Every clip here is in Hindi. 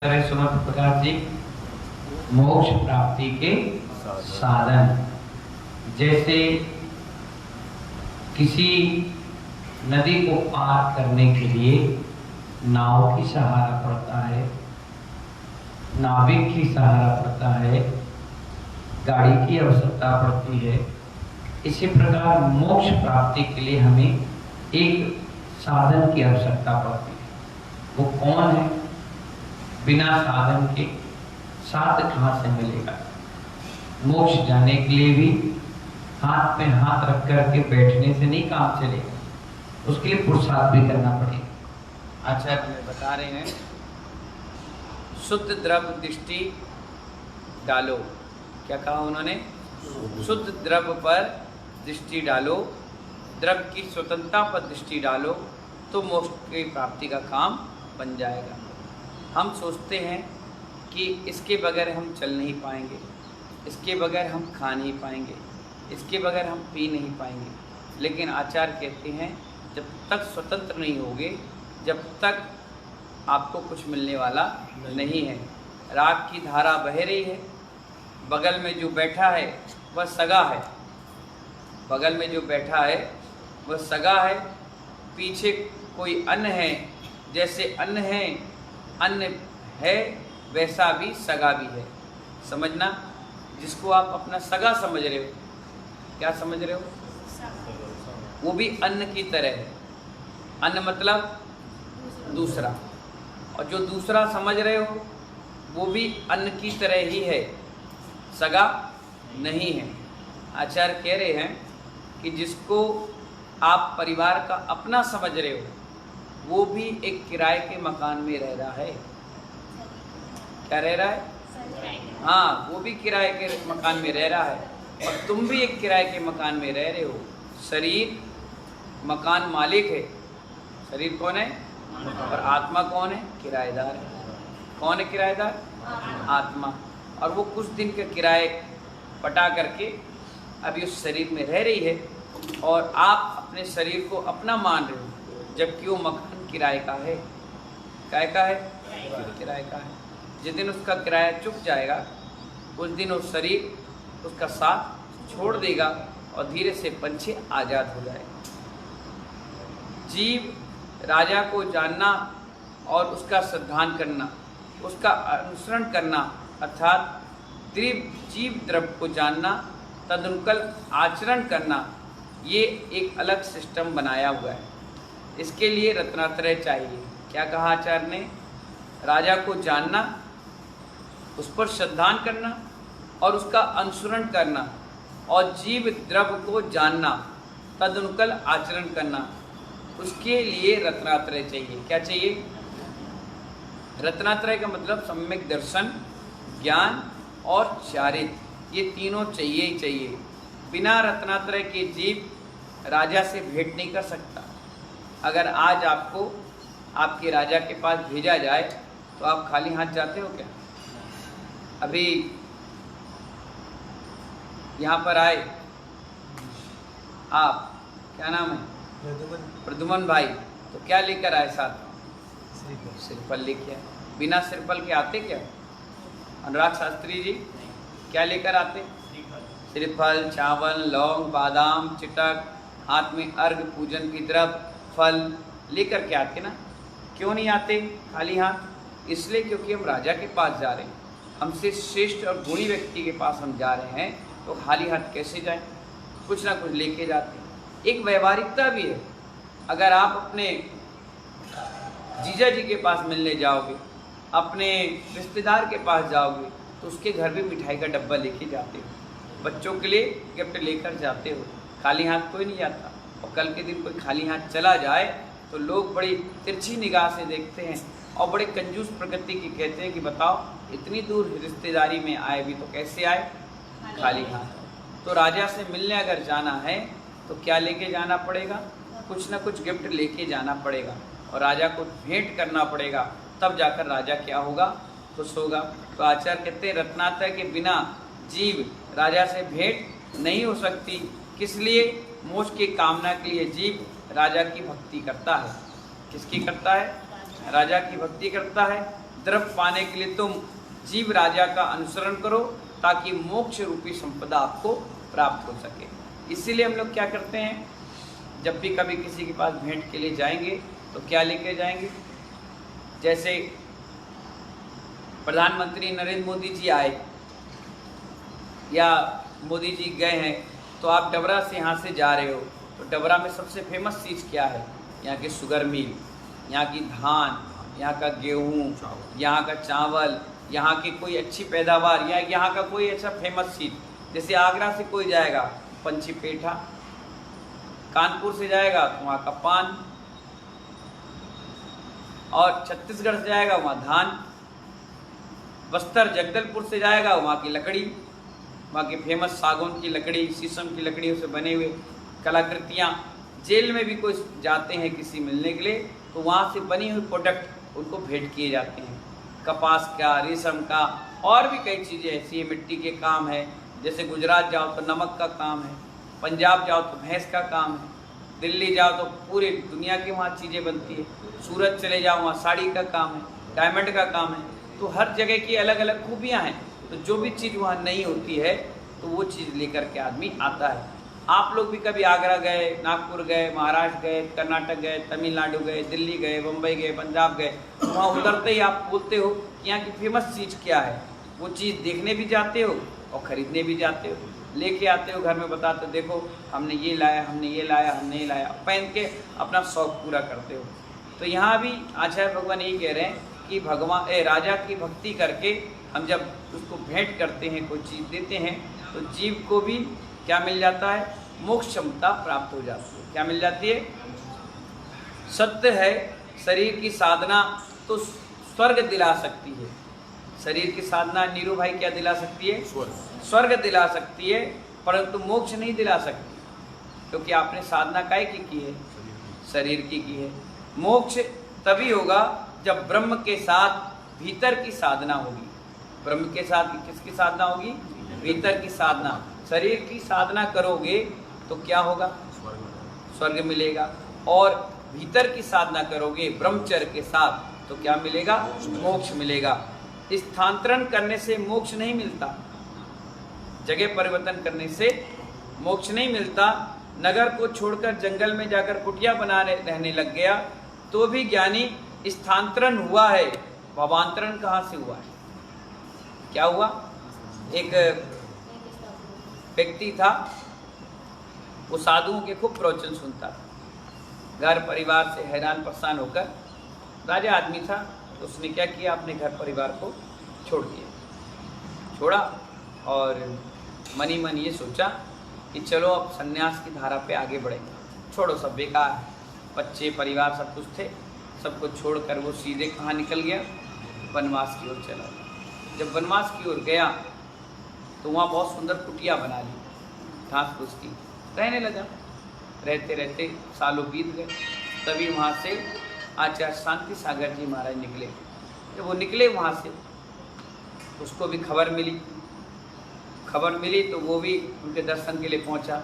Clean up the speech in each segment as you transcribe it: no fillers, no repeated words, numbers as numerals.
समर्थ प्रकाश जी मोक्ष प्राप्ति के साधन, जैसे किसी नदी को पार करने के लिए नाव की सहारा पड़ता है, नाविक की सहारा पड़ता है, गाड़ी की आवश्यकता पड़ती है। इसी प्रकार मोक्ष प्राप्ति के लिए हमें एक साधन की आवश्यकता पड़ती है। वो कौन है? बिना साधन के साथ कहाँ से मिलेगा? मोक्ष जाने के लिए भी हाथ में हाथ रख करके बैठने से नहीं काम चलेगा, उसके लिए पुरुषार्थ भी करना पड़ेगा। आचार्य हमें बता रहे हैं, शुद्ध द्रव्य दृष्टि डालो। क्या कहा उन्होंने? शुद्ध द्रव्य पर दृष्टि डालो, द्रव्य की स्वतंत्रता पर दृष्टि डालो, तो मोक्ष की प्राप्ति का काम बन जाएगा। हम सोचते हैं कि इसके बगैर हम चल नहीं पाएंगे, इसके बगैर हम खा नहीं पाएंगे, इसके बगैर हम पी नहीं पाएंगे, लेकिन आचार्य कहते हैं जब तक स्वतंत्र नहीं होगे, जब तक आपको कुछ मिलने वाला नहीं है। राग की धारा बह रही है, बगल में जो बैठा है वह सगा है, बगल में जो बैठा है वह सगा है, पीछे कोई अन्य है, जैसे अन्य है अन्य है वैसा भी सगा भी है। समझना, जिसको आप अपना सगा समझ रहे हो, क्या समझ रहे हो? वो भी अन्न की तरह है। अन्न मतलब दूसरा, और जो दूसरा समझ रहे हो वो भी अन्न की तरह ही है, सगा नहीं है। आचार्य कह रहे हैं कि जिसको आप परिवार का अपना समझ रहे हो वो भी एक किराए के मकान में रह रहा है। क्या रह रहा है? हाँ, वो भी किराए के मकान में रह रहा है, और तुम भी एक किराए के मकान में रह रहे हो। शरीर मकान मालिक है, शरीर कौन है? और आत्मा कौन है? किराएदार है। कौन है किराएदार? आत्मा। और वो कुछ दिन का किराए पटा करके अभी उस शरीर में रह रही है, और आप अपने शरीर को अपना मान रहे हो, जबकि वो मकान किराए का है। काय का है? किराए का है। जिस दिन उसका किराया चुक जाएगा उस दिन वो शरीर उसका साथ छोड़ देगा और धीरे से पंछी आज़ाद हो जाएगा। जीव राजा को जानना और उसका श्रद्धान करना, उसका अनुसरण करना, अर्थात जीव द्रव्य को जानना, तदनुकूल आचरण करना, ये एक अलग सिस्टम बनाया हुआ है। इसके लिए रत्नात्रय चाहिए। क्या कहा आचार्य ने? राजा को जानना, उस पर श्रद्धान करना और उसका अनुसरण करना, और जीव द्रव्य को जानना, तदनुकूल आचरण करना, उसके लिए रत्नात्रय चाहिए। क्या चाहिए? रत्नात्रय का मतलब सम्यक दर्शन, ज्ञान और चारित्र, ये तीनों चाहिए ही चाहिए। बिना रत्नात्रय के जीव राजा से भेंट नहीं कर सकता। अगर आज आपको आपके राजा के पास भेजा जाए तो आप खाली हाथ जाते हो क्या? अभी यहाँ पर आए आप, क्या नाम है? प्रद्युमन भाई। तो क्या लेकर आए साथ में? श्रीफल लेके आए। बिना श्रीफल के आते क्या? अनुराग शास्त्री जी क्या लेकर आते? श्रीफल, चावल, लौंग, बादाम, चिटक, हाथ में अर्घ पूजन की द्रव्य, फल लेकर के आते ना। क्यों नहीं आते खाली हाथ? इसलिए क्योंकि हम राजा के पास जा रहे हैं, हमसे श्रेष्ठ और गुणी व्यक्ति के पास हम जा रहे हैं, तो खाली हाथ कैसे जाएं? कुछ ना कुछ लेके जाते हैं। एक व्यवहारिकता भी है। अगर आप अपने जीजा जी के पास मिलने जाओगे, अपने रिश्तेदार के पास जाओगे, तो उसके घर भी मिठाई का डब्बा लेके जाते हो, बच्चों के लिए गिफ्ट लेकर जाते हो। खाली हाथ कोई नहीं जाता। और कल के दिन कोई खाली हाथ चला जाए तो लोग बड़ी तिरछी निगाह से देखते हैं और बड़े कंजूस प्रकृति की कहते हैं कि बताओ इतनी दूर रिश्तेदारी में आए भी तो कैसे आए? खाली हाथ। तो राजा से मिलने अगर जाना है तो क्या लेके जाना पड़ेगा? कुछ ना कुछ गिफ्ट लेके जाना पड़ेगा, और राजा को भेंट करना पड़ेगा, तब जाकर राजा क्या होगा? खुश होगा। तो आचार्य कहते हैं रत्नात्रय के बिना जीव राजा से भेंट नहीं हो सकती। किस लिए? मोक्ष की कामना के लिए जीव राजा की भक्ति करता है। किसकी करता है? राजा की भक्ति करता है, द्रव्य पाने के लिए तुम जीव राजा का अनुसरण करो, ताकि मोक्ष रूपी संपदा आपको प्राप्त हो सके। इसीलिए हम लोग क्या करते हैं, जब भी कभी किसी के पास भेंट के लिए जाएंगे तो क्या लेके जाएंगे। जैसे प्रधानमंत्री नरेंद्र मोदी जी आए या मोदी जी गए हैं, तो आप डबरा से यहाँ से जा रहे हो, तो डबरा में सबसे फेमस चीज़ क्या है, यहाँ की शुगर मिल, यहाँ की धान, यहाँ का गेहूँ, यहाँ का चावल, यहाँ की कोई अच्छी पैदावार, या यहाँ का कोई अच्छा फेमस चीज़। जैसे आगरा से कोई जाएगा पंछी पेठा, कानपुर से जाएगा तो वहाँ का पान, और छत्तीसगढ़ से जाएगा वहाँ धान, बस्तर जगदलपुर से जाएगा वहाँ की लकड़ी, वहाँ की फेमस सागौन की लकड़ी, शीशम की लकड़ियों से बने हुए कलाकृतियाँ। जेल में भी कोई जाते हैं किसी मिलने के लिए, तो वहाँ से बनी हुई प्रोडक्ट उनको भेंट किए जाते हैं, कपास का, रेशम का, और भी कई चीज़ें ऐसी है, मिट्टी के काम है। जैसे गुजरात जाओ तो नमक का काम है, पंजाब जाओ तो भैंस का काम है, दिल्ली जाओ तो पूरी दुनिया की वहाँ चीज़ें बनती है, सूरत चले जाओ वहाँ साड़ी का काम है, डायमंड का काम है। तो हर जगह की अलग अलग खूबियाँ हैं। तो जो भी चीज़ वहाँ नहीं होती है तो वो चीज़ लेकर के आदमी आता है। आप लोग भी कभी आगरा गए, नागपुर गए, महाराष्ट्र गए, कर्नाटक गए, तमिलनाडु गए, दिल्ली गए, मुंबई गए, पंजाब गए, वहाँ उतरते ही आप बोलते हो कि यहाँ की फेमस चीज़ क्या है। वो चीज़ देखने भी जाते हो और ख़रीदने भी जाते हो, लेके आते हो घर में, बताते हो देखो हमने ये लाया, हमने ये लाया, हमने ये लाया, पहन के अपना शौक़ पूरा करते हो। तो यहाँ भी आचार्य भगवान यही कह रहे हैं कि भगवान राजा की भक्ति करके हम जब उसको भेंट करते हैं, कोई चीज़ देते हैं, तो जीव को भी क्या मिल जाता है, मोक्ष क्षमता प्राप्त हो जाती है। क्या मिल जाती है? सत्य है, शरीर की साधना तो स्वर्ग दिला सकती है। शरीर की साधना नीरू भाई क्या दिला सकती है? स्वर्ग दिला सकती है, परंतु मोक्ष नहीं दिला सकती, क्योंकि आपने साधना काय की है? शरीर की है। मोक्ष तभी होगा जब ब्रह्म के साथ भीतर की साधना होगी। ब्रह्म के साथ किसकी साधना होगी? भीतर की साधना। शरीर की साधना करोगे तो क्या होगा? स्वर्ग मिलेगा। और भीतर की साधना करोगे ब्रह्मचर्य के साथ तो क्या मिलेगा? मोक्ष मिलेगा। स्थानांतरण करने से मोक्ष नहीं मिलता, जगह परिवर्तन करने से मोक्ष नहीं मिलता। नगर को छोड़कर जंगल में जाकर कुटिया बना रहने लग गया तो भी ज्ञानी स्थानांतरण हुआ है। भावांतरण कहाँ से हुआ है? क्या हुआ? एक व्यक्ति था, वो साधुओं के खूब प्रवचन सुनता था, घर परिवार से हैरान परेशान होकर, राजा आदमी था, तो उसने क्या किया, अपने घर परिवार को छोड़ दिया, छोड़ा और मनी मन ये सोचा कि चलो अब सन्यास की धारा पे आगे बढ़ेंगे, छोड़ो सब बेकार, बच्चे परिवार सब कुछ थे, सबको छोड़कर वो सीधे कहाँ निकल गया? वनवास की ओर चला। जब वनवास की ओर गया तो वहाँ बहुत सुंदर कुटिया बना ली, घास फूस की, रहने लगा। रहते रहते सालों बीत गए, तभी वहाँ से आचार्य शांति सागर जी महाराज निकले। जब वो निकले वहाँ से, उसको भी खबर मिली तो वो भी उनके दर्शन के लिए पहुँचा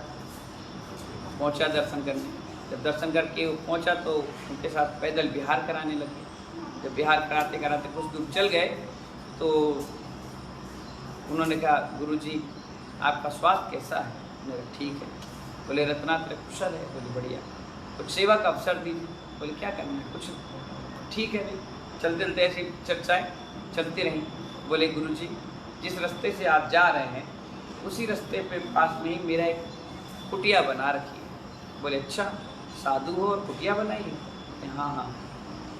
दर्शन करने। जब दर्शन करके वो पहुँचा तो उनके साथ पैदल विहार कराने लगे। जब विहार कराते कराते कुछ दूर चल गए तो उन्होंने कहा, गुरुजी आपका स्वास्थ्य कैसा है? मैंने कहा ठीक है। बोले रत्नात्र कुशल है? बोले बढ़िया। कुछ सेवा का अवसर दीजिए। बोले क्या करना है? कुछ ठीक है भाई। चलते चलते ऐसी चर्चाएँ चलती रहीं। बोले गुरुजी जिस रास्ते से आप जा रहे हैं उसी रास्ते पे पास में ही मेरा एक कुटिया बना रखी है। बोले अच्छा, साधु हो और कुटिया बनाई है? हाँ।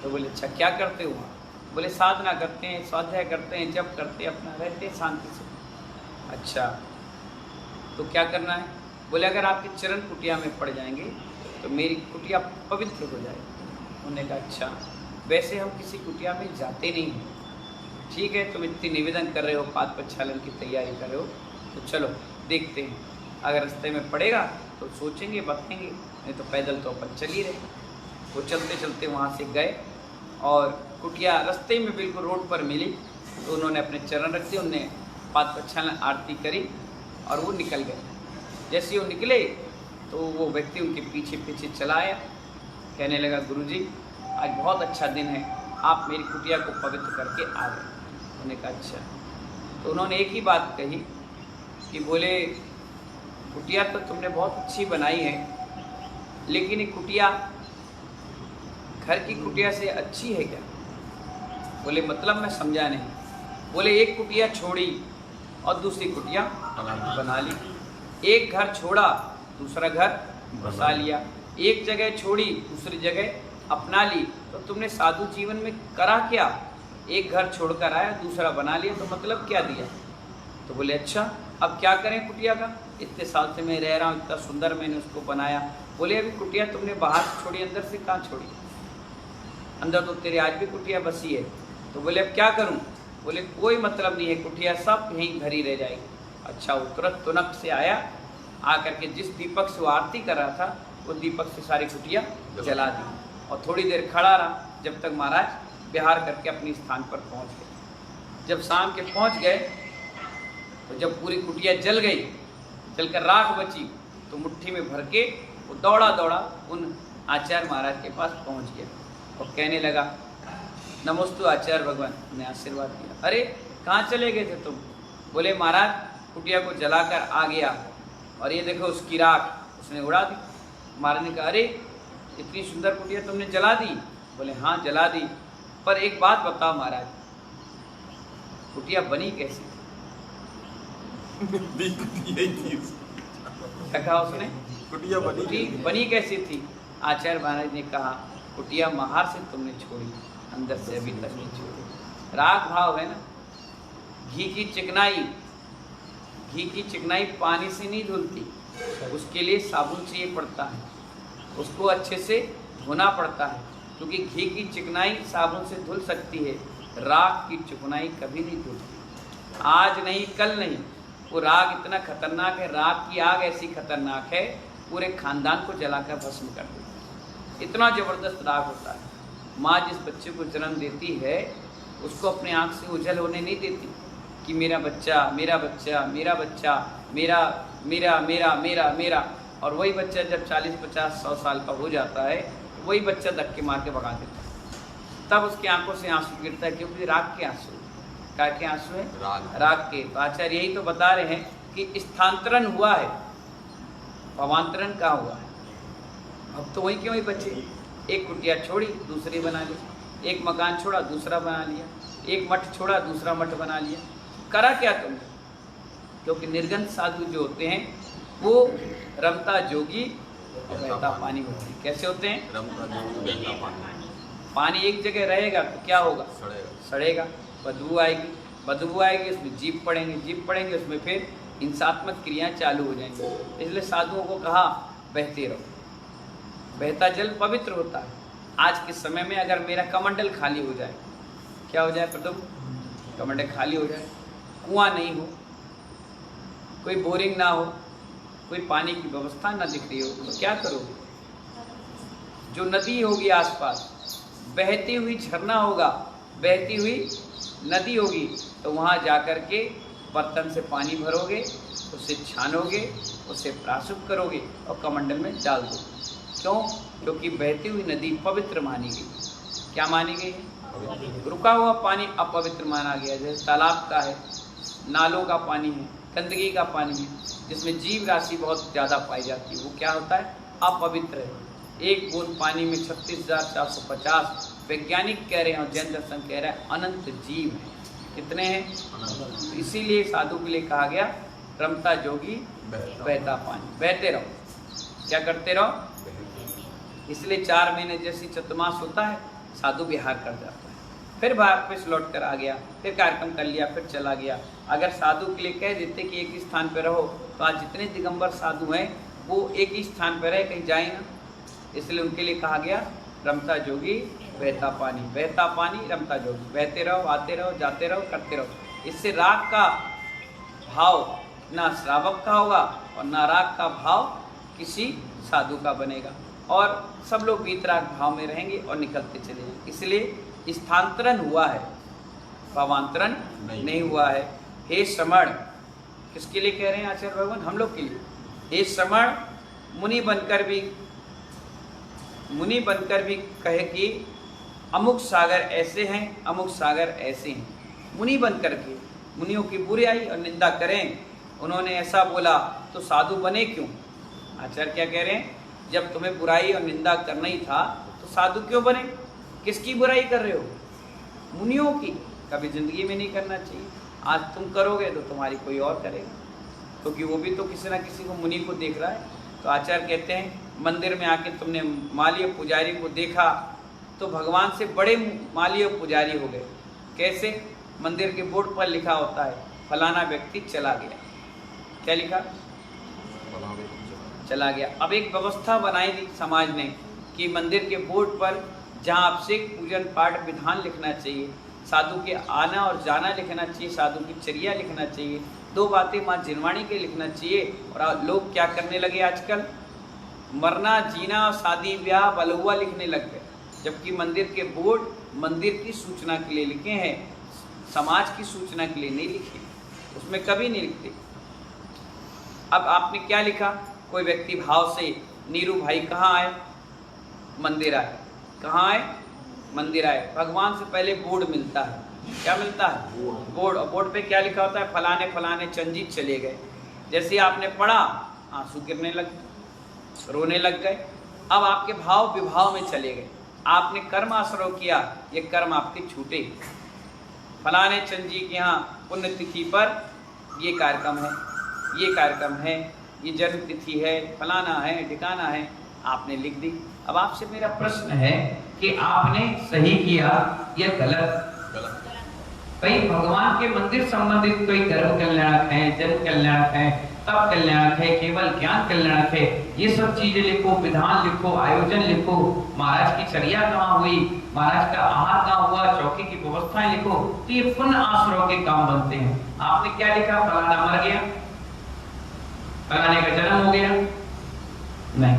तो बोले अच्छा क्या करते हो वहाँ? बोले साधना करते हैं, स्वाध्याय करते हैं, जप करते हैं, अपना रहते हैं शांति से। अच्छा तो क्या करना है? बोले अगर आपके चरण कुटिया में पड़ जाएंगे तो मेरी कुटिया पवित्र हो जाएगी। उन्होंने कहा अच्छा, वैसे हम किसी कुटिया में जाते नहीं हैं, ठीक है, तुम इतनी निवेदन कर रहे हो, पाद प्रक्षालन की तैयारी कर रहे हो, तो चलो देखते हैं, अगर रास्ते में पड़ेगा तो सोचेंगे बताएंगे, नहीं तो पैदल तो अपन चल ही रहे। वो चलते चलते वहाँ से गए और कुटिया रास्ते में बिल्कुल रोड पर मिली, तो उन्होंने अपने चरण रख दिए, उन्होंने पाद प्रक्षालन आरती करी और वो निकल गए। जैसे वो निकले तो वो व्यक्ति उनके पीछे पीछे चला आया, कहने लगा गुरुजी आज बहुत अच्छा दिन है, आप मेरी कुटिया को पवित्र करके आ गए। उन्होंने कहा अच्छा। तो उन्होंने एक ही बात कही कि बोले कुटिया तो तुमने बहुत अच्छी बनाई है, लेकिन ये कुटिया घर की कुटिया से अच्छी है क्या? बोले मतलब मैं समझा नहीं। बोले एक कुटिया छोड़ी और दूसरी कुटिया बना ली, एक घर छोड़ा दूसरा घर बसा लिया, एक जगह छोड़ी दूसरी जगह अपना ली। तो तुमने साधु जीवन में करा क्या? एक घर छोड़कर आया, दूसरा बना लिया, तो मतलब क्या दिया? तो बोले अच्छा अब क्या करें कुटिया का? इतने साल से मैं रह रहा हूँ, इतना सुंदर मैंने उसको बनाया। बोले अभी कुटिया तुमने बाहर से छोड़ी, अंदर से कहाँ छोड़ी? अंदर तो तेरे आज भी कुटिया बसी है। तो बोले अब क्या करूँ? बोले कोई मतलब नहीं है, कुटिया सब यहीं भरी रह जाएगी। अच्छा वो तुरंत तुनक से आया, आकर के जिस दीपक से वो आरती कर रहा था वो दीपक से सारी कुटिया जला दी और थोड़ी देर खड़ा रहा जब तक महाराज विहार करके अपने स्थान पर पहुंच गए। जब शाम के पहुंच गए तो जब पूरी कुटिया जल गई, जलकर राख बची, तो मुट्ठी में भर के वो दौड़ा दौड़ा उन आचार्य महाराज के पास पहुंच गया और कहने लगा नमोस्तु आचार्य भगवान। ने आशीर्वाद दिया। अरे कहाँ चले गए थे तुम? बोले महाराज कुटिया को जलाकर आ गया और ये देखो उसकी राख उसने उड़ा दी। महाराज ने कहा अरे इतनी सुंदर कुटिया तुमने जला दी? बोले हाँ जला दी, पर एक बात बताओ महाराज, कुटिया बनी कैसी थी? कहा उसने कुटिया बनी कैसी थी? आचार्य महाराज ने कहा कुटिया बाहर से तुमने छोड़ी, अंदर से अभी तक नहीं छोड़ी। राग भाव है ना, घी की चिकनाई पानी से नहीं धुलती, उसके लिए साबुन चाहिए पड़ता है, उसको अच्छे से धोना पड़ता है, क्योंकि घी की चिकनाई साबुन से धुल सकती है, राख की चिकनाई कभी नहीं धुलती। आज नहीं कल नहीं, वो राग इतना खतरनाक है, राग की आग ऐसी खतरनाक है पूरे खानदान को जलाकर भस्म कर देती है। इतना जबरदस्त राग होता है। माँ जिस बच्चे को जन्म देती है उसको अपने आँख से उजल होने नहीं देती कि मेरा बच्चा मेरा बच्चा मेरा बच्चा मेरा मेरा मेरा मेरा मेरा। और वही बच्चा जब 40 50 100 साल का हो जाता है वही बच्चा धक्के मार के भगा देता है, तब उसकी आंखों से आंसू गिरता है, क्योंकि राग के आंसू। क्या के आंसू है? राग के। तो आचार्य यही तो बता रहे हैं कि स्थानांतरण हुआ है, भावांतरण कहाँ हुआ है? अब तो वही क्यों ही बच्चे, एक कुटिया छोड़ी दूसरी बना ली, एक मकान छोड़ा दूसरा बना लिया, एक मठ छोड़ा दूसरा मठ बना लिया। करा क्या तुमने? क्योंकि निर्गंध साधु जो होते हैं वो रमता जोगी बहता पानी होते हैं। कैसे होते हैं? रमता जोगी बहता पानी। पानी एक जगह रहेगा तो क्या होगा? सड़ेगा, बदबू आएगी, उसमें जीव पड़ेंगे, उसमें फिर हिंसात्मक क्रियाएं चालू हो जाएंगी। इसलिए साधुओं को कहा बहते रहो। बहता जल पवित्र होता है। आज के समय में अगर मेरा कमंडल खाली हो जाए, क्या हो जाए प्रथम? कमंडल खाली हो जाए, कुआं नहीं हो, कोई बोरिंग ना हो, कोई पानी की व्यवस्था ना दिख रही हो, तो क्या करोगे? जो नदी होगी आसपास, बहती हुई झरना होगा, बहती हुई नदी होगी, तो वहाँ जाकर के बर्तन से पानी भरोगे, उसे छानोगे, उसे प्राशुद्ध करोगे और कमंडल में डाल दो। क्यों? क्योंकि बहती हुई नदी पवित्र मानी गई। क्या मानी गई है? रुका हुआ पानी अपवित्र माना गया। जैसे तालाब का है, नालों का पानी है, गंदगी का पानी है, जिसमें जीव राशि बहुत ज़्यादा पाई जाती है, वो क्या होता है? अपवित्र है। एक बूंद पानी में 36,450 वैज्ञानिक कह रहे हैं और जैन दर्शन कह रहा है अनंत जीव हैं। कितने हैं? इसीलिए साधु के लिए कहा गया रमता जोगी बहता पानी। बहते रहो। क्या करते रहो? इसलिए 4 महीने जैसी चतुर्मास होता है, साधु विहार कर जाता है, फिर वापस लौट कर आ गया, फिर कार्यक्रम कर लिया, फिर चला गया। अगर साधु के लिए कह देते कि एक ही स्थान पर रहो, तो आज जितने दिगंबर साधु हैं वो एक ही स्थान पर रहे, कहीं जाए ना। इसलिए उनके लिए कहा गया रमता जोगी बहता पानी रमता जोगी। बहते रहो, आते रहो, जाते रहो, करते रहो। इससे राग का भाव ना श्रावक का होगा और ना राग का भाव किसी साधु का बनेगा, और सब लोग वीतराग भाव में रहेंगे और निकलते चले जाएंगे। इसलिए स्थानांतरण हुआ है, भावांतरण नहीं हुआ है। हे श्रमण, किसके लिए कह रहे हैं आचार्य भगवान? हम लोग के लिए। हे श्रमण, मुनि बनकर भी कहे कि अमुक सागर ऐसे हैं, अमुक सागर ऐसे हैं। मुनि बन करके मुनियों की बुराई और निंदा करें, उन्होंने ऐसा बोला तो साधु बने क्यों? आचार्य क्या कह रहे हैं, जब तुम्हें बुराई और निंदा करना ही था तो साधु क्यों बने? किसकी बुराई कर रहे हो? मुनियों की। कभी जिंदगी में नहीं करना चाहिए। आज तुम करोगे तो तुम्हारी कोई और करेगा, क्योंकि वो भी तो किसी ना किसी को मुनि को देख रहा है। तो आचार्य कहते हैं, मंदिर में आके तुमने माली और पुजारी को देखा तो भगवान से बड़े माली और पुजारी हो गए। कैसे? मंदिर के बोर्ड पर लिखा होता है फलाना व्यक्ति चला गया। क्या लिखा? चला गया। अब एक व्यवस्था बनाई थी समाज ने कि मंदिर के बोर्ड पर जहाँ आपसे पूजन पाठ विधान लिखना चाहिए, साधु के आना और जाना लिखना चाहिए, साधु की चर्या लिखना चाहिए, 2 बातें माँ जिनवाणी के लिखना चाहिए। और लोग क्या करने लगे आजकल, मरना जीना शादी ब्याह बलहुआ लिखने लग गए, जबकि मंदिर के बोर्ड मंदिर की सूचना के लिए लिखे हैं, समाज की सूचना के लिए नहीं लिखे, उसमें कभी नहीं लिखते। अब आपने क्या लिखा? कोई व्यक्ति भाव से, नीरू भाई कहाँ आए? मंदिर आए। कहाँ आए? मंदिर आए। भगवान से पहले बोर्ड मिलता है। क्या मिलता है? बोर्ड। और बोर्ड पे क्या लिखा होता है? फलाने फलाने चंजीत चले गए। जैसे आपने पढ़ा, आंसू गिरने लग गए, रोने लग गए। अब आपके भाव विभाव में चले गए। आपने कर्म आश्रय किया, ये कर्म आपके छूटे। फलाने चंजी के यहाँ पुण्यतिथि पर ये कार्यक्रम है, ये कार्यक्रम है, ये जन्म तिथि है, फलाना है, ठिकाना है, आपने लिख दी। अब आपसे मेरा प्रश्न है कि आपने सही किया या गलत? कई भगवान के मंदिर संबंधित कोई धर्म कल्याणक है, जन कल्याणक है, तप कल्याणक है, केवल ज्ञान कल्याणक है, ये सब चीजें लिखो, विधान लिखो, आयोजन लिखो, महाराज की चर्या कहाँ हुई, महाराज का आहार कहाँ हुआ, चौकी की व्यवस्थाएं लिखो, तो ये पुण्य आश्रयों के काम बनते हैं। आपने क्या लिखा? फलाना मर गया, फलाने का जन्म हो गया? नहीं,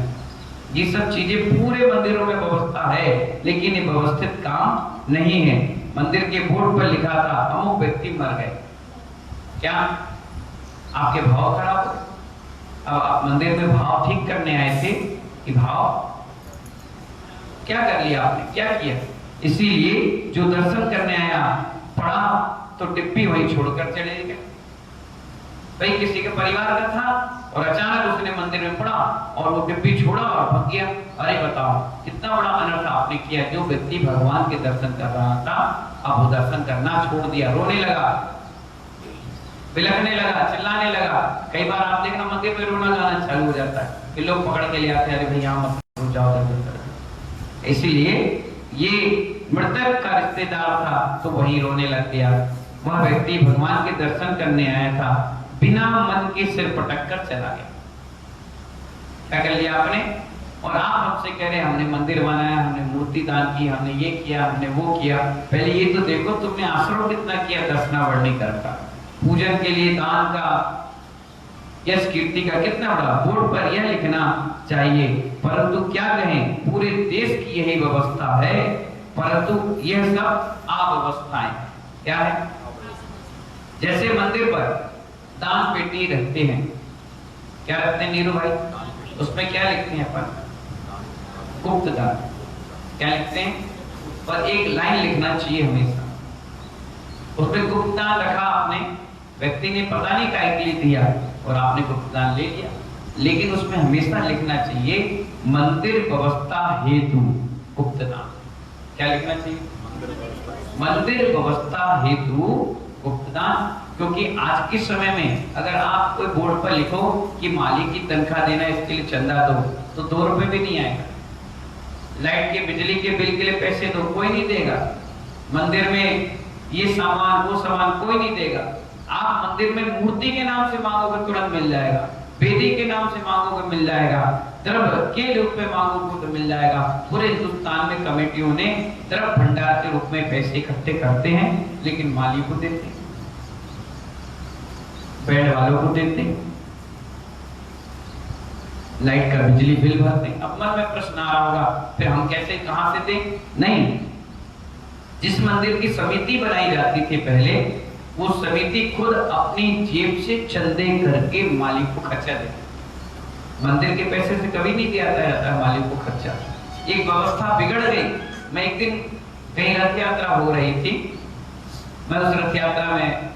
ये सब चीजें पूरे मंदिरों में व्यवस्था है, लेकिन ये व्यवस्थित काम नहीं है। मंदिर के बोर्ड पर लिखा था अमुक व्यक्ति मर गए। क्या आपके भाव खराब हो? अब आप मंदिर में भाव ठीक करने आए थे कि भाव क्या कर लिया आपने? क्या किया? इसीलिए जो दर्शन करने आया, पढ़ा तो टिप्पी वहीं छोड़कर चले गए। भाई किसी के परिवार का था और अचानक उसने मंदिर में पढ़ा और वो टिप्पी छोड़ा और भाग गया। अरे बताओ, कितना बड़ा अनर्थ आपने किया। जो व्यक्ति भगवान के दर्शन कर रहा था, अब वो दर्शन करना छोड़ दिया, रोने लगा, बिलखने लगा, चिल्लाने लगा। कई बार आप देखना मंदिर में रोना गाना चालू हो जाता है, फिर लोग पकड़ के ले आते हैं, अरे भैया मत रुक जाओ, दर्शन करो। इसलिए ये मृतक का रिश्तेदार था तो वही रोने लग गया। वह व्यक्ति भगवान के दर्शन करने आया था, बिना मन के सिर पटक कर चला गया। क्या कर लिया आपने? और आप हमसे कह रहे हैं हमने मंदिर बनाया, हमने मूर्ति दान की, हमने ये किया, हमने वो किया। पहले ये तो देखो तुमने आश्रम कितना किया, दर्शनावरणी करता, पूजन के लिए दान का, यश कीर्ति का कितना बड़ा। बोर्ड पर यह लिखना चाहिए, परंतु क्या कहें, पूरे देश की यही व्यवस्था है, परंतु यह सब अव्यवस्थाएं। क्या है? जैसे मंदिर पर दान पेटी रखते हैं, क्या रखते हैं नीरू भाई? उसमें क्या लिखते हैं अपन? गुप्त दान। क्या लिखते हैं? पर एक लाइन लिखना चाहिए हमेशा। उसमें गुप्त दान रखा आपने, व्यक्ति ने पता नहीं काय के लिए दिया और आपने गुप्त दान ले लिया, लेकिन उसमें हमेशा लिखना चाहिए मंदिर व्यवस्था हेतु गुप्त दान। क्या लिखना चाहिए? मंदिर व्यवस्था हेतु गुप्त दान। क्योंकि आज के समय में अगर आप कोई बोर्ड पर लिखो कि मालिक की तनख्वाह देना, इसके लिए चंदा दो, तो 2 रुपए भी नहीं आएगा। लाइट के, बिजली के बिल के लिए पैसे दो, कोई नहीं देगा। मंदिर में ये सामान, वो सामान, कोई नहीं देगा। आप मंदिर में मूर्ति के नाम से मांगोगे तुरंत मिल जाएगा, वेदी के नाम से मांगोगे मिल जाएगा, द्रव्य के रूप में मांगोगे तो मिल जाएगा। पूरे हिंदुस्तान में कमेटियों ने द्रव्य भंडार के रूप में पैसे इकट्ठे करते हैं, लेकिन माली को देते, बेड वालों को देते, लाइट का बिजली बिल भरते। अब मन में प्रश्न आ रहा होगा, फिर हम कैसे, कहां से दें? नहीं, जिस मंदिर की समिति बनाई जाती थी पहले, वो समिति खुद अपनी जेब से चंदे करके मालिक को खर्चा देती। मंदिर के पैसे से कभी नहीं दिया जाता है मालिक को खर्चा। एक व्यवस्था बिगड़ गई। मैं एक दिन कहीं रथ यात्रा हो रही थी, मैं उस रथ यात्रा में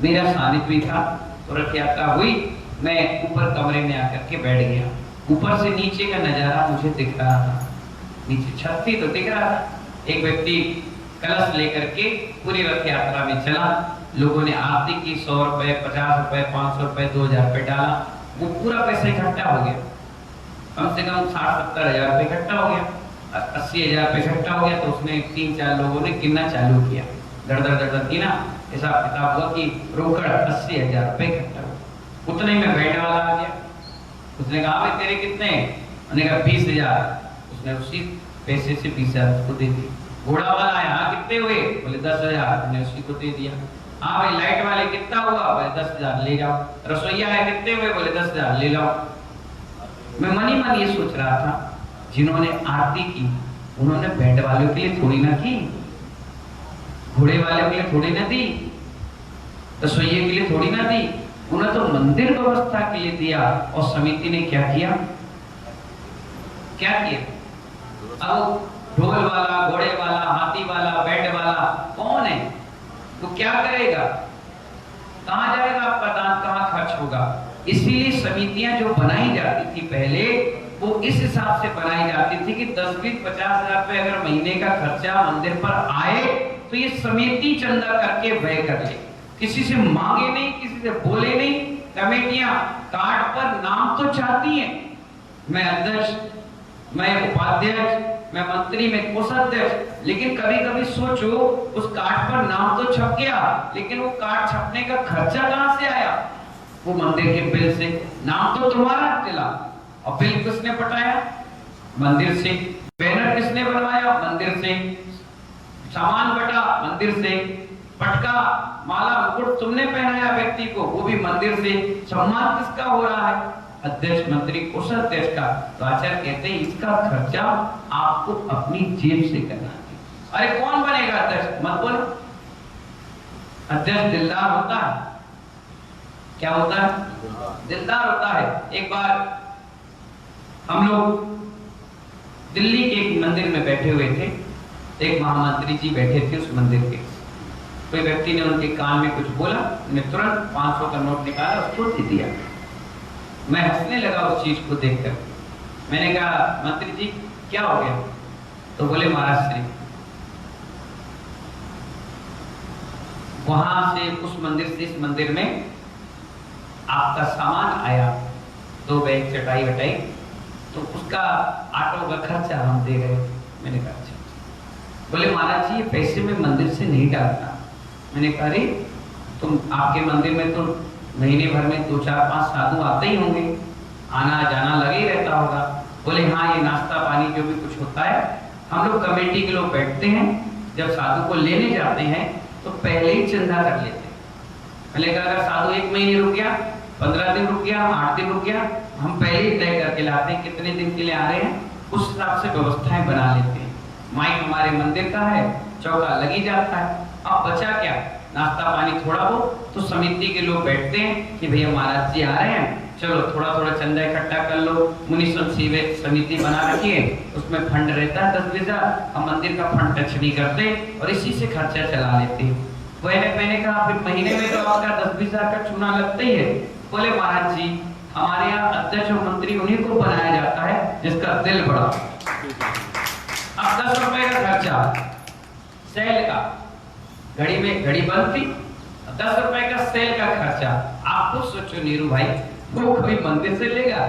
मेरा सानिध्य भी था, तो रथ यात्रा हुई, मैं ऊपर कमरे में आकर के बैठ गया। ऊपर से नीचे का नजारा मुझे दिख रहा था, नीचे छत थी तो दिख रहा था। एक व्यक्ति कलश लेकर के पूरी रथ यात्रा में चला, लोगों ने आरती की, 100 रुपए, 50 रुपए, 500 रुपए, 2000 रुपए डाला, वो पूरा पैसा इकट्ठा हो गया। कम से कम 60-70 हजार रुपए इकट्ठा हो गया, 80 हजार रुपए इकट्ठा हो गया। तो उसने 3-4 लोगों ने गिनना चालू किया, दर दर दर दर गिना, हिसाब किताब हुआ कि रोकड़ 80 हजार रुपए इकट्ठा हुआ। उतने में बैंड वाला आ गया, उसने कहा भाई तेरे कितने? मैंने कहा 20,000। उसने उसी पैसे से 20,000 उसको दे दिए। घोड़ा वाला आया, हाँ कितने हुए? बोले 10,000। मैंने उसी को दे दिया। हाँ भाई लाइट वाले कितना हुआ? बोले 10,000 ले जाओ। रसोईया है कितने हुए? बोले 10,000 ले जाओ। मैं मन ही मन ये सोच रहा था, जिन्होंने आरती की उन्होंने बैंड वालों के लिए थोड़ी ना की, घोड़े वाले के लिए थोड़ी ना दी, रसोइये के लिए थोड़ी ना दी, उन्हें तो मंदिर व्यवस्था के लिए दिया। और समिति ने क्या किया? क्या किया? अब ढोल वाला, घोड़े वाला, हाथी वाला, बैंड वाला कौन है? वो क्या करेगा? कहां जाएगा आपका दान, कहां खर्च होगा? इसीलिए समितियां जो बनाई जाती थी पहले, वो इस हिसाब से बनाई जाती थी कि 10-20-50 हजार रुपए अगर महीने का खर्चा मंदिर पर आए तो ये समिति चंदा करके व्यय कर ले, किसी से मांगे नहीं, किसी से बोले नहीं। कमेटियां कार्ड पर नाम तो चाहती हैं, मैं अध्यक्ष, मैं उपाध्यक्ष, मैं मंत्री, मैं कोषाध्यक्ष, लेकिन कभी कभी सोचो उस कार्ड पर नाम तो छप गया, लेकिन वो कार्ड छपने का खर्चा कहां से आया? वो मंदिर के बिल से। नाम तो तुम्हारा चला और बिल किसने पटाया? मंदिर से। बैनर किसने बनवाया? मंदिर से। सामान बटा मंदिर से। पटका, माला, मुकुट तुमने पहनाया व्यक्ति को, वो भी मंदिर से। सम्मान किसका हो रहा है? अध्यक्ष, मंत्री, कोषाध्यक्ष का। तो आचार्य कहते हैं इसका खर्चा आपको अपनी जेब से करना है। अरे कौन बनेगा अध्यक्ष? मत बोलो। अध्यक्ष दिलदार होता है। क्या होता है? दिलदार होता है। एक बार हम लोग दिल्ली के एक मंदिर में बैठे हुए थे, एक महामंत्री जी बैठे थे उस मंदिर के। कोई व्यक्ति ने उनके कान में कुछ बोला, उन्हें तुरंत 500 का नोट निकाला, उसको दे दिया। मैं हंसने लगा उस चीज को देखकर। मैंने कहा मंत्री जी क्या हो गया? तो बोले महाराज श्री, वहां से उस मंदिर से इस मंदिर में आपका सामान आया, 2 बैग चटाई वटाई, तो उसका ऑटो का खर्चा हम दे रहे थे। मैंने कहा अच्छा। बोले महाराज जी ये पैसे में मंदिर से नहीं डालता। मैंने कहा अरे तुम, आपके मंदिर में तो महीने भर में 2-4-5 साधु आते ही होंगे, आना जाना लगे ही रहता होगा। बोले हाँ, ये नाश्ता पानी जो भी कुछ होता है, हम लोग कमेटी के लोग बैठते हैं, जब साधु को लेने जाते हैं तो पहले ही चंदा कर लेते हैं। मैंने कहा अगर साधु 1 महीने रुक गया, 15 दिन रुक गया, 8 दिन रुक गया, हम पहले ही तय करके लाते हैं कितने दिन के लिए आ रहे हैं, उस हिसाब से व्यवस्थाएं बना लेते हैं। माइक हमारे मंदिर का है, चौका लगी जाता है। अब बचा क्या? नाश्ता पानी थोड़ा हो तो समिति के लोग बैठते हैं कि भैया महाराज जी आ रहे हैं, चलो थोड़ा थोड़ा चंदा इकट्ठा कर लो। म्युनिसिपल सीवेज समिति बना रखी है, उसमें फंड रहता है 10-20 हजार, हम मंदिर का फंड टच नहीं करते और इसी से खर्चा चला लेते हैं। मैंने कहा फिर महीने में तो आपका 10-20 हजार का चूना लगता ही है। बोले महाराज जी हमारे यहाँ अध्यक्ष और मंत्री उन्हीं को बनाया जाता है जिसका दिल बड़ा। अब 10 रुपए का खर्चा सेल का, घड़ी में घड़ी बंद थी, 10 रुपए का सेल का खर्चा। आप खुद सोचो नीरू भाई, वो कभी मंदिर से लेगा?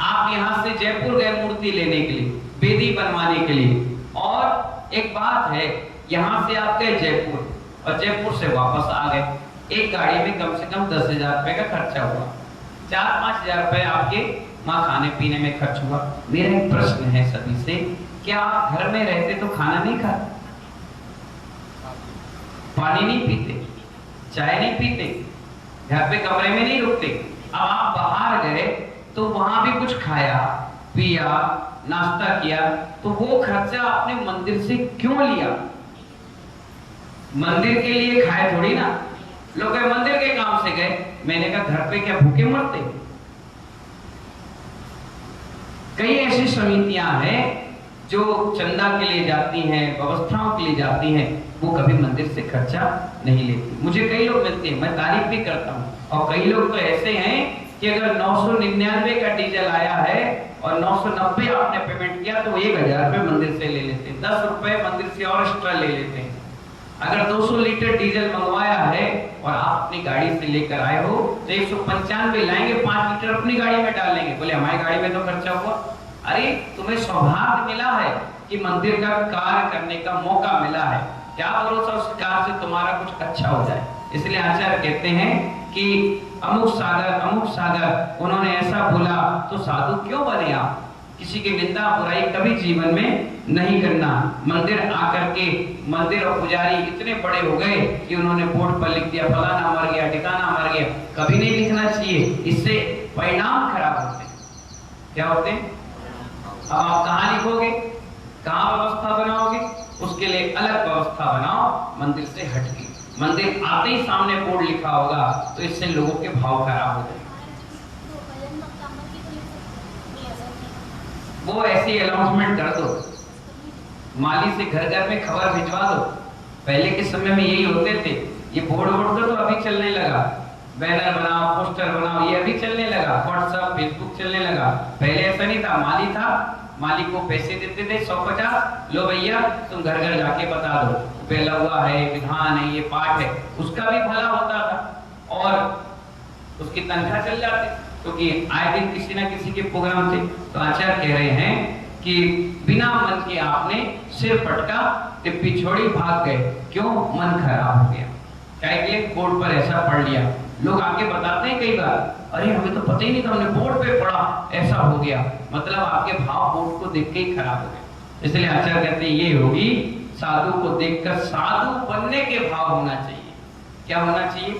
आप यहां से जयपुर गए मूर्ति लेने के लिए, वेदी बनवाने के लिए, और एक बात है यहां से आप गए जयपुर और जयपुर से वापस आ गए, एक गाड़ी में कम से कम 10,000 रुपए का खर्चा हुआ, 4-5 हजार रुपए आपके वहां खाने पीने में खर्च हुआ। मेरा एक प्रश्न है सभी से, क्या आप घर में रहते तो खाना नहीं खाते, पानी नहीं पीते, चाय नहीं पीते, घर पे कमरे में नहीं रुकते? अब आप बाहर गए तो वहां भी कुछ खाया पिया, नाश्ता किया, तो वो खर्चा आपने मंदिर से क्यों लिया? मंदिर के लिए खाए थोड़ी ना, लोग मंदिर के काम से गए। मैंने कहा घर पे क्या भूखे मरते? कई ऐसी समितियां हैं जो चंदा के लिए जाती हैं, व्यवस्थाओं के लिए जाती हैं, वो कभी मंदिर से खर्चा नहीं लेती। मुझे कई लोग मिलते हैं, मैं तारीफ भी करता हूँ, और कई लोग तो ऐसे हैं कि अगर 999 का डीजल आया है और 990 आपने पेमेंट किया तो 1000 रुपये मंदिर से ले लेते हैं, 10 रुपए मंदिर से और एक्स्ट्रा ले लेते हैं। अगर 200 लीटर डीजल मंगवाया है और आप अपनी गाड़ी से लेकर आए हो तो 195 लाएंगे, 5 लीटर अपनी गाड़ी में डालेंगे, बोले हमारी गाड़ी में तो खर्चा हुआ। अरे तुम्हें सौभाग्य मिला है कि मंदिर का कार्य करने का मौका मिला है, क्या भरोसा उस कार्य से तुम्हारा कुछ अच्छा हो जाए। इसलिए आचार्य कहते हैं कि अमुक सागर उन्होंने ऐसा बोला तो साधु क्यों बने आप। किसी की निंदा बुराई कभी जीवन में नहीं करना। मंदिर आकर के मंदिर और पुजारी इतने बड़े हो गए कि उन्होंने बोर्ड पर लिख दिया फलाना मर गया, ठिकाना मर गया, कभी नहीं लिखना चाहिए, इससे परिणाम खराब होते हैं। क्या होते हैं? अब आप कहाँ लिखोगे, कहाँ व्यवस्था बनाओगे, उसके लिए अलग व्यवस्था बनाओ, मंदिर से हटके। मंदिर आते ही सामने बोर्ड लिखा होगा तो इससे लोगों के भाव खराब हो जाएंगे। वो ऐसी अनाउंसमेंट कर दो, माली से घर घर में खबर भिजवा दो। पहले के समय में यही होते थे, ये बोर्ड तो अभी चलने लगा, बैनर बनाओ, पोस्टर बनाओ, ये अभी चलने लगा, व्हाट्सएप फेसबुक चलने लगा। पहले ऐसा नहीं था, माली था, माली को पैसे देते थे 150, लो भैया तुम घर घर जाके बता दो, पहला हुआ है, विधान है, ये पाठ है, उसका भी भला होता था और उसकी तनख्वाह चल जाती, क्योंकि आए दिन किसी ना किसी के प्रोग्राम थे। तो आचार्य कह रहे हैं कि बिना मन के आपने सिर पटका, टिप्पी छोड़ी, भाग गए, क्यों? मन खराब हो गया। क्या ये बोर्ड पर ऐसा पढ़ लिया। लोग आके बताते हैं कई बार, अरे हमें तो पता ही नहीं था, हमने बोर्ड पे पढ़ा, ऐसा हो गया। मतलब आपके भाव बोर्ड को देख के ही खराब हो गए। इसलिए आचार्य कहते हैं ये होगी, साधु को देखकर साधु बनने के भाव होना चाहिए। क्या होना चाहिए?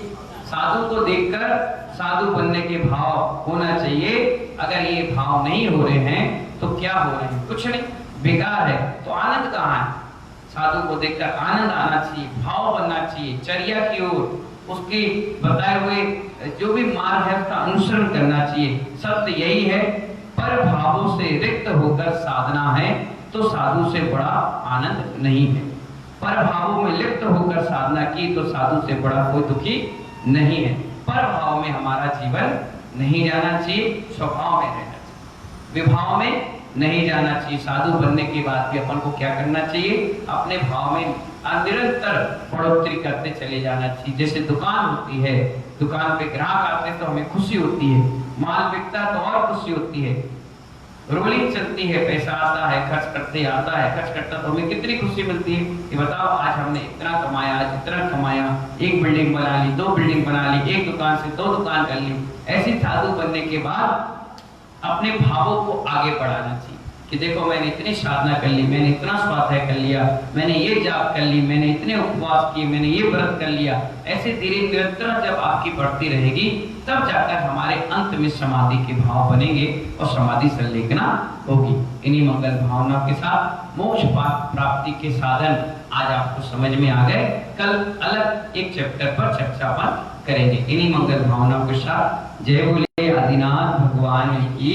साधु को देखकर साधु बनने के भाव होना चाहिए। अगर ये भाव नहीं हो रहे हैं तो क्या हो रहे हैं? कुछ नहीं, बेकार है। तो आनंद कहाँ है? साधु को देखकर आनंद आना चाहिए, भाव बनना चाहिए, चर्या की ओर, उसकी बताए हुए जो भी मार्ग है उसका अनुसरण करना चाहिए। सत्य यही है, पर भावों से रिक्त होकर साधना है तो साधु से बड़ा आनंद नहीं है। पर भावों में लिप्त होकर साधना की तो साधु से बड़ा कोई दुखी नहीं है। पर भाव में हमारा जीवन नहीं जाना चाहिए, स्वभाव में रहना चाहिए, विभाव में नहीं जाना चाहिए। साधु बनने के बाद भी अपन को क्या करना चाहिए? अपने भाव में निरंतर बढ़ोतरी करते चले जाना चाहिए। जैसे दुकान होती है, दुकान पे ग्राहक आते तो हमें खुशी होती है, माल बिकता तो और खुशी होती है, रोलिंग चलती है, पैसा आता है, खर्च करते आता है, खर्च करता तो हमें कितनी खुशी मिलती है कि बताओ आज हमने इतना कमाया, आज इतना कमाया, एक बिल्डिंग बना ली, 2 बिल्डिंग बना ली, एक दुकान से 2 दुकान कर ली। ऐसी साधु बनने के बाद अपने भावों को आगे बढ़ाना चाहिए कि देखो मैंने इतनी साधना कर ली, मैंने इतना स्वाध्याय कर लिया, मैंने ये जाप कर ली, मैंने इतने उपवास किए, मैंने ये व्रत कर लिया। ऐसे धीरे निरंतर जब आपकी बढ़ती रहेगी तब जाकर हमारे अंत में समाधि के भाव बनेंगे और समाधि संलेखना होगी। इन्हीं मंगल भावना के साथ मोक्ष प्राप्ति के साधन आज आपको समझ में आ गए। कल अलग एक चैप्टर पर चर्चा करेंगे। इन्हीं मंगल भावना के साथ जय बोले आदिनाथ भगवान की।